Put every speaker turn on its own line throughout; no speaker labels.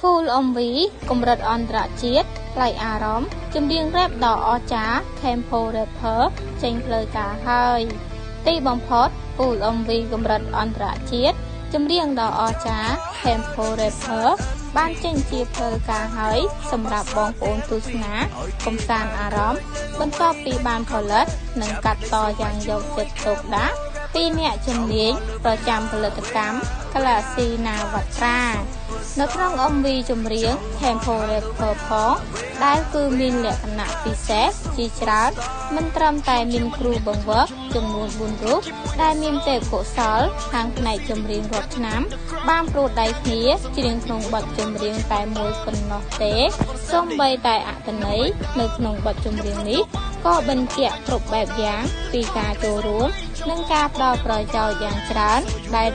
Full MV កម្រិតអន្តរជាតិផ្លៃអារម្មណ៍ចម្រៀងរ៉េបដ៏អស្ចារ្យ Tempo Rapper ចេញផ្លូវការហើយទីបំផុត Full MV កម្រិតអន្តរជាតិចម្រៀងដ៏អស្ចារ្យ Tempo Rapper បានចេញជាផ្លូវការហើយសម្រាប់បងប្អូនទស្សនាកម្សាន្តអារម្មណ៍បន្ទាប់ពីបានផលិតនិងកាត់តយ៉ាងយកចិត្តទុកដាក់ពីអ្នកជំនាញប្រចាំផលិតកម្ម Galaxy Navatra នៅក្នុង MV ចម្រៀង Tempo Rapper ផងដែលគឺមានលក្ខណៈពិសេសជាច្រើនមិនត្រឹមតែមានគ្រូបង្វឹកចំនួន4រូបដែលមានទេពកោសល្យខាងផ្នែកចម្រៀងរាប់ឆ្នាំបានប្រួតដៃគ្នាច្រៀងក្នុងបទចម្រៀងតែមួយប៉ុណ្ណោះទេសូម្បីតែអត្ថន័យនៅក្នុងបទចម្រៀងនេះក៏បញ្ជាក់គ្រប់បែបយ៉ាងពីការចូលរួមនិងការផ្ដល់ប្រយោជន៍យ៉ាងច្រើនដែល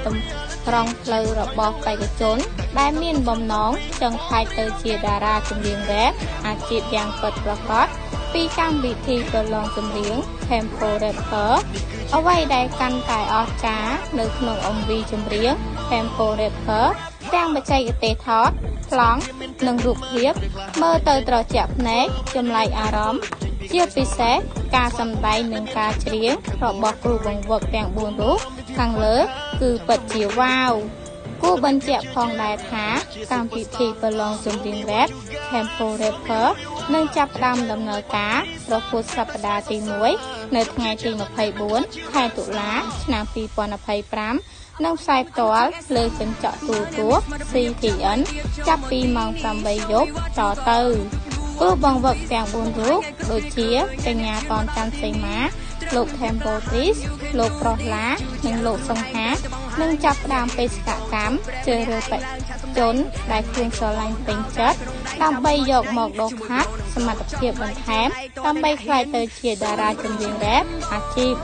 ត្រង់ផ្លូវរបស់បេក្ខជនដែលមានបំណងចង់ក្លាយទៅជាតារាចម្រៀងរ៉េបអាជីពយ៉ាងពិតប្រាកដពីកម្មវិធីប្រឡងចម្រៀង Tempo Rapper អ្វីដែលកាន់តែអស្ចារ្យនៅក្នុង MV ចម្រៀង Tempo Rapper ទាំងបច្ចេកទេសថតប្លង់និងរូបភាពមើលទៅត្រជាក់ភ្នែកចម្លែកអារម្មណ៍ជាពិសេសការសម្ដែងនិងការច្រៀងរបស់គ្រូបង្វឹកទាំង4រូបខាងលើគឺពិតជាវ៉ាវគួរបញ្ជាក់ផងដែរថាកម្មវិធីប្រឡងចម្រៀងរ៉េប Tempo Rapper នឹងចាប់ផ្ដើមដំណើរការរហូតសប្តាហ៍ទី1នៅថ្ងៃទី24ខែតុលាឆ្នាំ2025និងផ្សាយផ្ទាល់លើកញ្ចក់ទូរទស្សន៍ CTN ចាប់ពីម៉ោង 8 យប់តទៅគ្រូបង្វឹកទាំង4រូបដូចជាកញ្ញាតនច័ន្ទសីមាលោក Tempo Tris លោកប្រុសឡានិងលោកសង្ហានឹងចាប់ផ្ដើមបេសកកម្មជ្រើសរើសបេក្ខជនដែលខ្លួនស្រឡាញ់ពេញចិត្តដើម្បីយកមកដុសខាត់សមត្ថភាពបន្ថែមដើម្បីក្លាយទៅជាតារាចម្រៀងរ៉េបអាជីព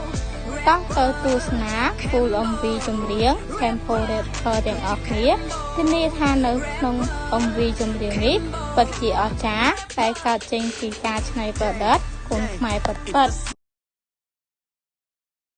តោះទៅទស្សនា Full MV ចម្រៀង Tempo Rapper ទាំងអស់គ្នាធានាថានៅក្នុង MV ចម្រៀងនេះពិតជាអស្ចារ្យតែកើតចេញពីការច្នៃប្រឌិតគុណខ្មែរពិតៗ